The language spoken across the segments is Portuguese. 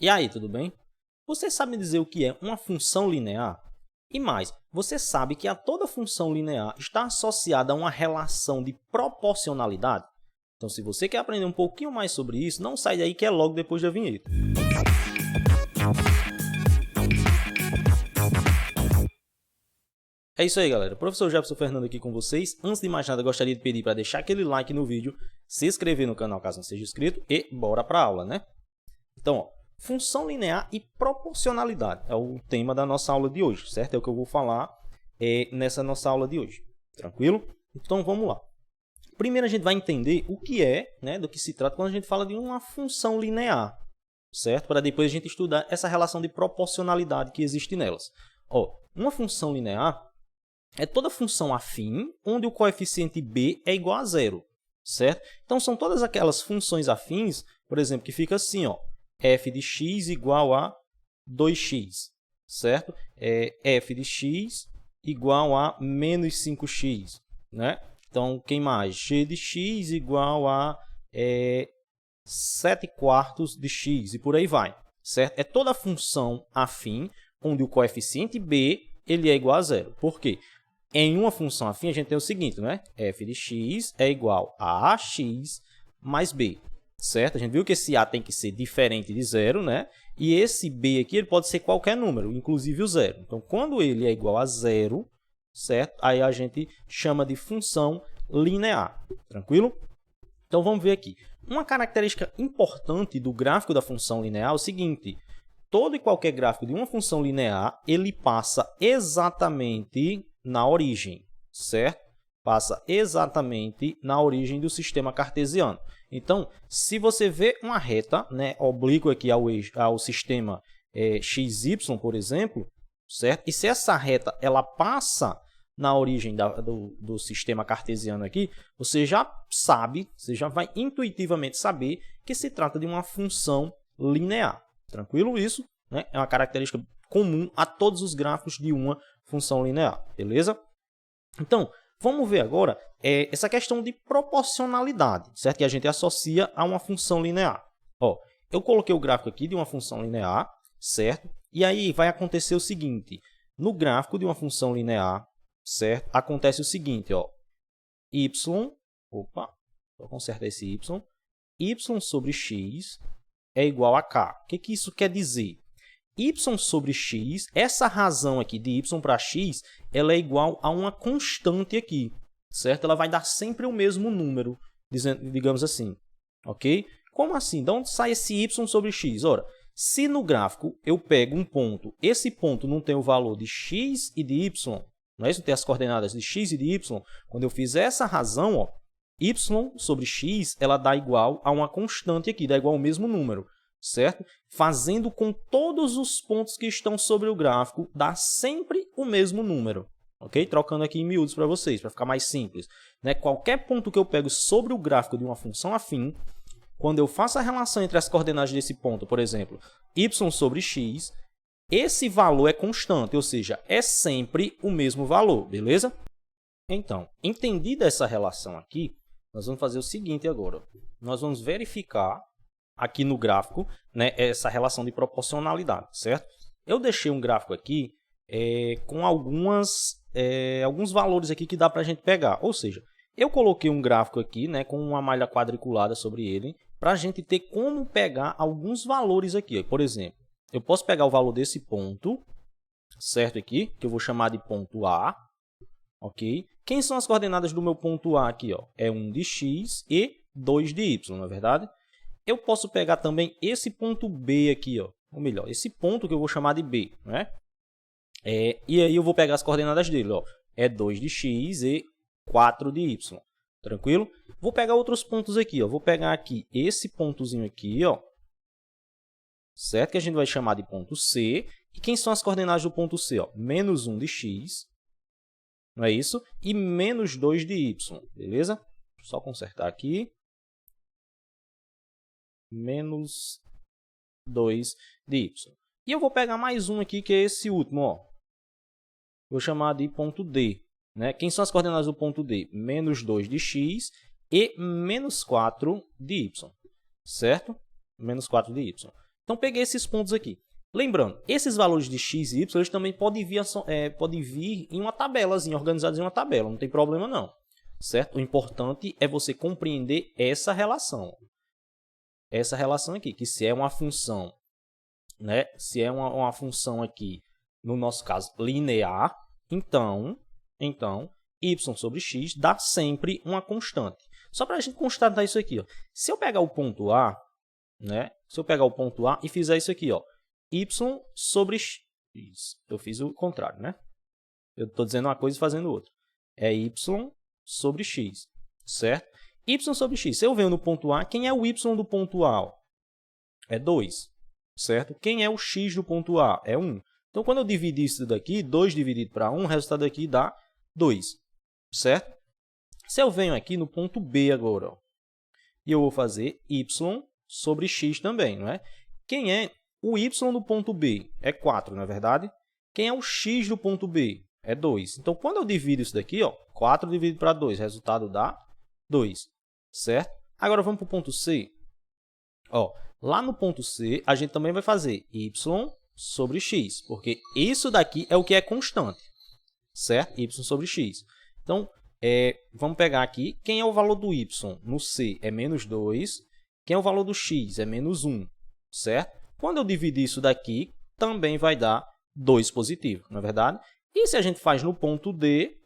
E aí, tudo bem? Você sabe dizer o que é uma função linear? E mais, você sabe que a toda função linear está associada a uma relação de proporcionalidade? Então, se você quer aprender um pouquinho mais sobre isso, não sai daí que é logo depois da vinheta. É isso aí, galera. Professor Jefferson Fernando aqui com vocês. Antes de mais nada, gostaria de pedir para deixar aquele like no vídeo, se inscrever no canal caso não seja inscrito e bora para a aula, né? Então, ó, função linear e proporcionalidade é o tema da nossa aula de hoje, certo? É o que eu vou falar nessa nossa aula de hoje, tranquilo? Então, vamos lá. Primeiro, a gente vai entender o que é, né, do que se trata quando a gente fala de uma função linear, certo? Para depois a gente estudar essa relação de proporcionalidade que existe nelas. Ó, uma função linear é toda função afim onde o coeficiente b é igual a zero, certo? Então, são todas aquelas funções afins, por exemplo, que fica assim, ó, f de x igual a 2x, certo? F de x igual a menos 5x, né? Então, quem mais? G de x igual a 7 quartos de x, e por aí vai, certo? É toda função afim onde o coeficiente b ele é igual a zero. Por quê? Em uma função afim, a gente tem o seguinte, né? F de x é igual a ax mais b, certo? A gente viu que esse a tem que ser diferente de zero, né? E esse b aqui ele pode ser qualquer número, inclusive o zero. Então, quando ele é igual a zero, certo? Aí a gente chama de função linear, tranquilo? Então, vamos ver aqui. Uma característica importante do gráfico da função linear é o seguinte: todo e qualquer gráfico de uma função linear, ele passa exatamente na origem, certo? Passa exatamente na origem do sistema cartesiano. Então, se você vê uma reta, né, oblíqua aqui ao sistema XY, por exemplo, certo? E se essa reta ela passa na origem do sistema cartesiano aqui, você já sabe, você já vai intuitivamente saber que se trata de uma função linear. Tranquilo isso? Né? É uma característica comum a todos os gráficos de uma função linear, beleza? Então, vamos ver agora essa questão de proporcionalidade, certo? Que a gente associa a uma função linear. Ó, eu coloquei o gráfico aqui de uma função linear, certo? E aí vai acontecer o seguinte: no gráfico de uma função linear, certo? Acontece o seguinte, ó, vou consertar esse y sobre x é igual a k. O que isso quer dizer? Y sobre x, essa razão aqui de y para x, ela é igual a uma constante aqui, certo? Ela vai dar sempre o mesmo número, digamos assim, ok? Como assim? De onde sai esse y sobre x? Ora, se no gráfico eu pego um ponto, esse ponto não tem o valor de x e de y, não é isso? Tem as coordenadas de x e de y. Quando eu fizer essa razão, ó, y sobre x, ela dá igual a uma constante aqui, dá igual ao mesmo número, certo? Fazendo com todos os pontos que estão sobre o gráfico, dá sempre o mesmo número, ok? Trocando aqui em miúdos para vocês, para ficar mais simples, né? Qualquer ponto que eu pego sobre o gráfico de uma função afim, quando eu faço a relação entre as coordenadas desse ponto, por exemplo, y sobre x, esse valor é constante, ou seja, é sempre o mesmo valor, beleza? Então, entendida essa relação aqui, nós vamos fazer o seguinte agora. Nós vamos verificar aqui no gráfico, né, essa relação de proporcionalidade, certo? Eu deixei um gráfico aqui com alguns valores aqui que dá para a gente pegar. Ou seja, eu coloquei um gráfico aqui, né, com uma malha quadriculada sobre ele, para a gente ter como pegar alguns valores aqui. Por exemplo, eu posso pegar o valor desse ponto, certo aqui, que eu vou chamar de ponto A, ok? Quem são as coordenadas do meu ponto A aqui? Ó? É 1 de x e 2 de y, não é verdade? Eu posso pegar também esse ponto B aqui, ó, ou melhor, esse ponto que eu vou chamar de B, né? E aí eu vou pegar as coordenadas dele, ó, é 2 de x e 4 de y, tranquilo? Vou pegar outros pontos aqui, ó, vou pegar aqui esse pontozinho aqui, ó, certo? Que a gente vai chamar de ponto C. E quem são as coordenadas do ponto C? Ó? Menos 1 de x, não é isso? E menos 2 de y, beleza? Só consertar aqui. Menos 2 de y. E eu vou pegar mais um aqui, que é esse último, ó. Vou chamar de ponto D, né? Quem são as coordenadas do ponto D? Menos 2 de x e menos 4 de y, certo? Menos 4 de y. Então, peguei esses pontos aqui. Lembrando, esses valores de x e y eles também podem vir em uma tabelazinha, organizados em uma tabela, não tem problema não. Certo? O importante é você compreender essa relação. Essa relação aqui, que se é uma função, né? Se é uma função aqui, no nosso caso, linear, então y sobre x dá sempre uma constante. Só para a gente constatar isso aqui, ó. Se eu pegar o ponto A, né? Se eu pegar o ponto A e fizer isso aqui, ó, y sobre x. Eu fiz o contrário, né? Eu estou dizendo uma coisa e fazendo outra. É y sobre x, certo? Y sobre x. Se eu venho no ponto A, quem é o y do ponto A? Ó? É 2, certo? Quem é o x do ponto A? É 1. Então, quando eu dividir isso daqui, 2 dividido para 1, o resultado aqui dá 2, certo? Se eu venho aqui no ponto B agora, ó, e eu vou fazer y sobre x também, não é? Quem é o y do ponto B? É 4, não é verdade? Quem é o x do ponto B? É 2. Então, quando eu divido isso daqui, ó, 4 dividido para 2, o resultado dá 2, certo? Agora, vamos para o ponto C. Ó, lá no ponto C, a gente também vai fazer y sobre x, porque isso daqui é o que é constante, certo? Y sobre x. Então, vamos pegar aqui, quem é o valor do y no C é menos 2, quem é o valor do x é menos 1, certo? Quando eu dividir isso daqui, também vai dar 2 positivo, não é verdade? E se a gente faz no ponto D,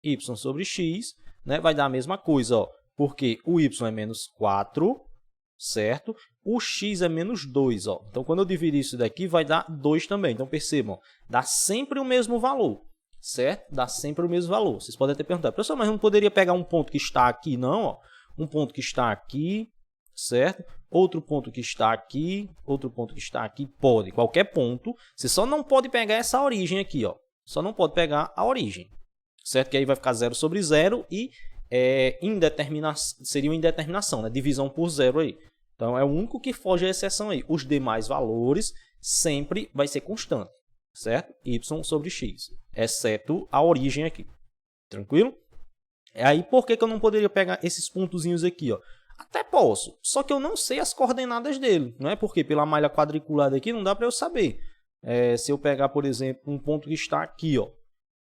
y sobre x, né, vai dar a mesma coisa, ó, porque o y é menos 4, certo? O x é menos 2. Ó. Então, quando eu dividir isso daqui, vai dar 2 também. Então, percebam, dá sempre o mesmo valor, certo? Dá sempre o mesmo valor. Vocês podem até perguntar, professor, mas não poderia pegar um ponto que está aqui, não? Ó. Um ponto que está aqui, certo? Outro ponto que está aqui, outro ponto que está aqui. Pode, qualquer ponto. Você só não pode pegar essa origem aqui, ó. Só não pode pegar a origem, certo? Que aí vai ficar 0 sobre 0 e seria uma indeterminação, né? Divisão por 0 aí. Então, é o único que foge à exceção aí. Os demais valores sempre vai ser constante, certo? Y sobre x, exceto a origem aqui. Tranquilo? Aí, por que eu não poderia pegar esses pontozinhos aqui, ó? Até posso, só que eu não sei as coordenadas dele, não é? Porque pela malha quadriculada aqui não dá para eu saber. Se eu pegar, por exemplo, um ponto que está aqui, ó,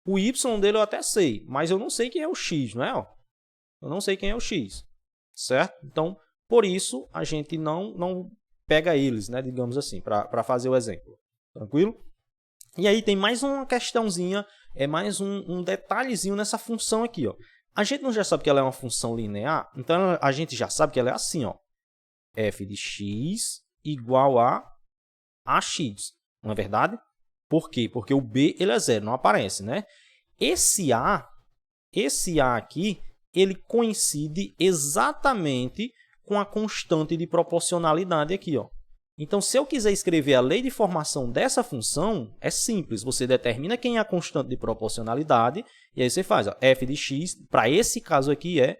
o y dele eu até sei, mas eu não sei quem é o x, não é? Ó? Eu não sei quem é o x, certo? Então, por isso, a gente não pega eles, né, digamos assim, para fazer o exemplo. Tranquilo? E aí tem mais uma questãozinha, mais um detalhezinho nessa função aqui. Ó. A gente não já sabe que ela é uma função linear, então a gente já sabe que ela é assim. Ó, f de x igual a ax, não é verdade? Por quê? Porque o b ele é 0, não aparece, né? Esse a aqui, ele coincide exatamente com a constante de proporcionalidade aqui, ó. Então, se eu quiser escrever a lei de formação dessa função, é simples. Você determina quem é a constante de proporcionalidade e aí você faz, ó, f de x, para esse caso aqui, é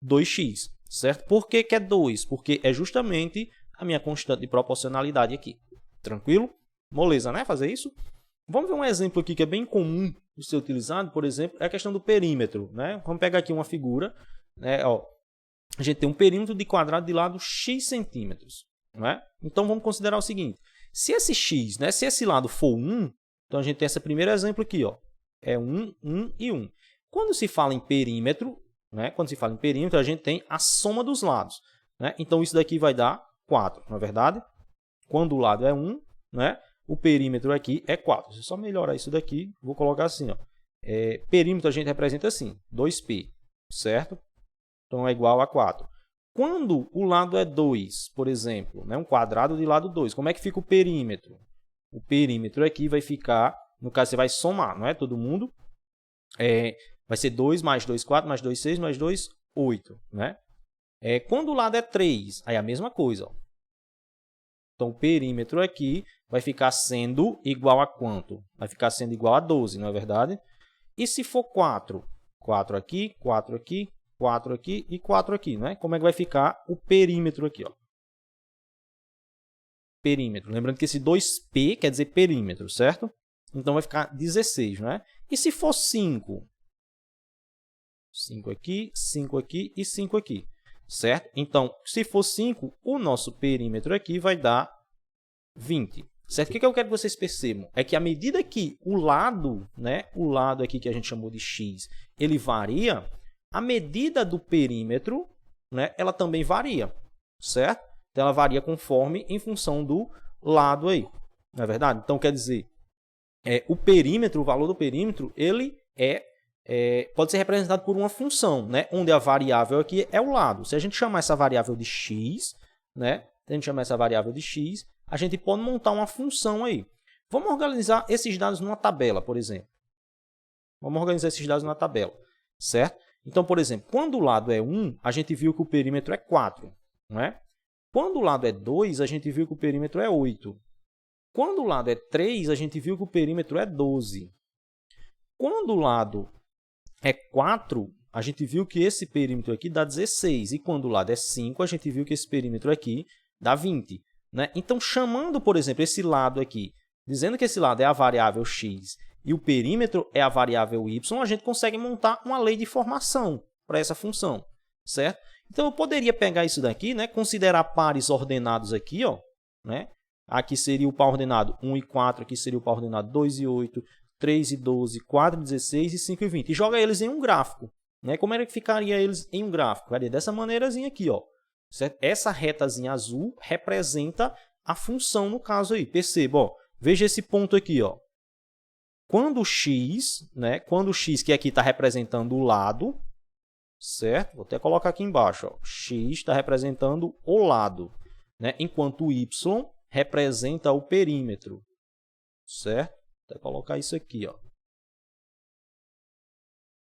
2x, certo? Por que é 2? Porque é justamente a minha constante de proporcionalidade aqui. Tranquilo? Moleza, né? Fazer isso? Vamos ver um exemplo aqui que é bem comum de ser utilizado, por exemplo, é a questão do perímetro, né? Vamos pegar aqui uma figura, né? Ó, a gente tem um perímetro de quadrado de lado x centímetros, não é? Então, vamos considerar o seguinte, se esse x, né, se esse lado for 1, então a gente tem esse primeiro exemplo aqui, ó, é 1, 1 e 1. Quando se fala em perímetro, né, a gente tem a soma dos lados, né? Então, isso daqui vai dar 4, não é verdade? Quando o lado é 1, né, o perímetro aqui é 4. Se eu só melhorar isso daqui, vou colocar assim, ó, perímetro a gente representa assim, 2π, certo? Então, é igual a 4. Quando o lado é 2, por exemplo, né, um quadrado de lado 2, como é que fica o perímetro? O perímetro aqui vai ficar, no caso, você vai somar, não é? Todo mundo. Vai ser 2 mais 2, 4, mais 2, 6, mais 2, 8. Né? Quando o lado é 3, aí é a mesma coisa. Ó. Então, o perímetro aqui vai ficar sendo igual a quanto? Vai ficar sendo igual a 12, não é verdade? E se for 4? 4 aqui, 4 aqui, 4 aqui e 4 aqui, né? Como é que vai ficar o perímetro aqui, ó? Perímetro. Lembrando que esse 2π quer dizer perímetro, certo? Então, vai ficar 16, né? E se for 5? 5 aqui e 5 aqui. certo? Então, se for 5, o nosso perímetro aqui vai dar 20. Certo? O que eu quero que vocês percebam é que à medida que o lado, né, o lado aqui que a gente chamou de x, ele varia, a medida do perímetro, né, ela também varia, certo? Então, ela varia conforme em função do lado aí, não é verdade? Então, quer dizer, o perímetro, o valor do perímetro, ele pode ser representado por uma função, né, onde a variável aqui é o lado. Se a gente chamar essa variável de x, né, a gente pode montar uma função aí. Vamos organizar esses dados numa tabela, por exemplo. Vamos organizar esses dados numa tabela, certo? Então, por exemplo, quando o lado é 1, a gente viu que o perímetro é 4, não é? Quando o lado é 2, a gente viu que o perímetro é 8. Quando o lado é 3, a gente viu que o perímetro é 12. Quando o lado é 4, a gente viu que esse perímetro aqui dá 16. E quando o lado é 5, a gente viu que esse perímetro aqui dá 20. Né? Então, chamando, por exemplo, esse lado aqui, dizendo que esse lado é a variável x e o perímetro é a variável y, a gente consegue montar uma lei de formação para essa função, certo? Então, eu poderia pegar isso daqui, né? Considerar pares ordenados aqui, ó, né? Aqui seria o par ordenado 1 e 4, aqui seria o par ordenado 2 e 8, 3 e 12, 4 e 16 e 5 e 20. E joga eles em um gráfico. Né? Como é que ficaria eles em um gráfico? Ficaria dessa maneirazinha aqui, ó. Certo? Essa retazinha azul representa a função no caso aí. Perceba, ó, veja esse ponto aqui, ó. Quando o x, né, quando o x que aqui está representando o lado, certo? Vou até colocar aqui embaixo, ó, x está representando o lado, né, enquanto o y representa o perímetro, certo? Vou até colocar isso aqui, ó.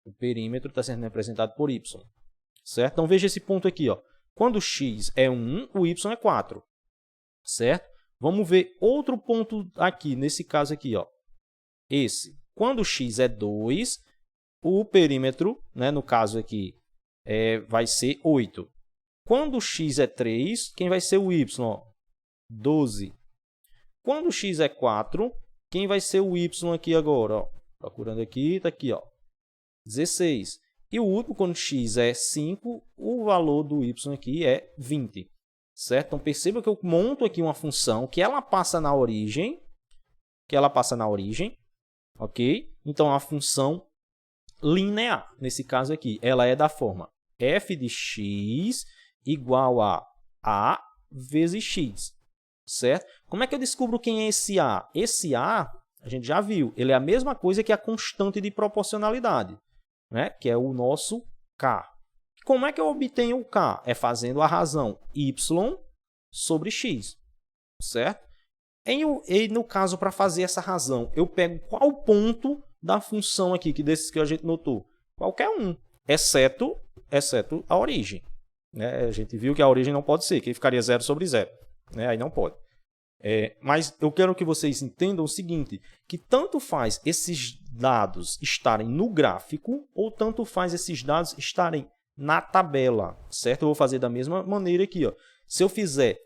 O perímetro está sendo representado por y, certo? Então veja esse ponto aqui, ó. Quando o x é 1, o y é 4, certo? Vamos ver outro ponto aqui, nesse caso aqui, ó. Esse. Quando o x é 2, o perímetro, né, no caso aqui, vai ser 8. Quando o x é 3, quem vai ser o y? Ó? 12. Quando o x é 4, quem vai ser o y aqui agora? Ó? Procurando aqui, está aqui, ó. 16. E o último, quando x é 5, o valor do y aqui é 20. Certo? Então, perceba que eu monto aqui uma função que ela passa na origem, ok? Então, a função linear, nesse caso aqui, ela é da forma f de x igual a vezes x, certo? Como é que eu descubro quem é esse a? Esse a gente já viu, ele é a mesma coisa que a constante de proporcionalidade, né? Que é o nosso k. Como é que eu obtenho o k? É fazendo a razão y sobre x, certo? E no caso, para fazer essa razão, eu pego qual ponto da função aqui, desses que a gente notou? Qualquer um, exceto a origem. Né? A gente viu que a origem não pode ser, que ficaria 0 sobre 0. Né? Aí não pode. Mas eu quero que vocês entendam o seguinte, que tanto faz esses dados estarem no gráfico, ou tanto faz esses dados estarem na tabela, certo? Eu vou fazer da mesma maneira aqui, ó. Se eu fizer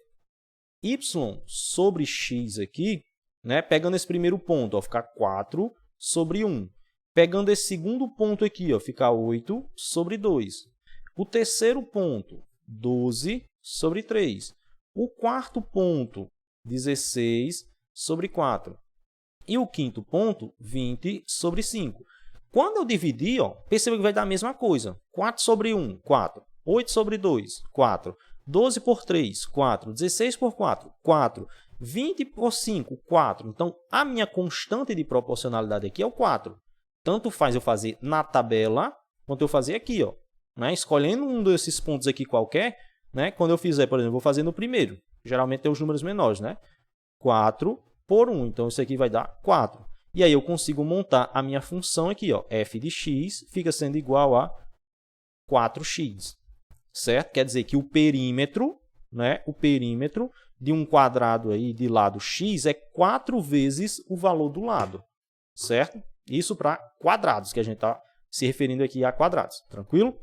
y sobre x aqui, né, pegando esse primeiro ponto, ó, ficar 4 sobre 1. Pegando esse segundo ponto aqui, ó, ficar 8 sobre 2. O terceiro ponto, 12 sobre 3. O quarto ponto, 16 sobre 4. E o quinto ponto, 20 sobre 5. Quando eu dividir, ó, perceba que vai dar a mesma coisa. 4 sobre 1, 4. 8 sobre 2, 4. 12 por 3, 4. 16 por 4, 4. 20 por 5, 4. Então, a minha constante de proporcionalidade aqui é o 4. Tanto faz eu fazer na tabela, quanto eu fazer aqui, ó. Né? Escolhendo um desses pontos aqui qualquer, né? Quando eu fizer, por exemplo, vou fazer no primeiro. Geralmente tem os números menores, né? 4 por 1. Então, isso aqui vai dar 4. E aí eu consigo montar a minha função aqui, ó. F de x fica sendo igual a 4x. Certo? Quer dizer que o perímetro, né? O perímetro de um quadrado aí de lado x é 4 vezes o valor do lado. Certo? Isso para quadrados, que a gente está se referindo aqui a quadrados. Tranquilo?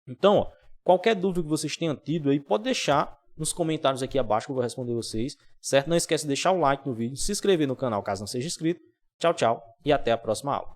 Então, ó, qualquer dúvida que vocês tenham tido aí, pode deixar nos comentários aqui abaixo que eu vou responder vocês. Certo? Não esquece de deixar o like no vídeo, se inscrever no canal caso não seja inscrito. Tchau, tchau e até a próxima aula.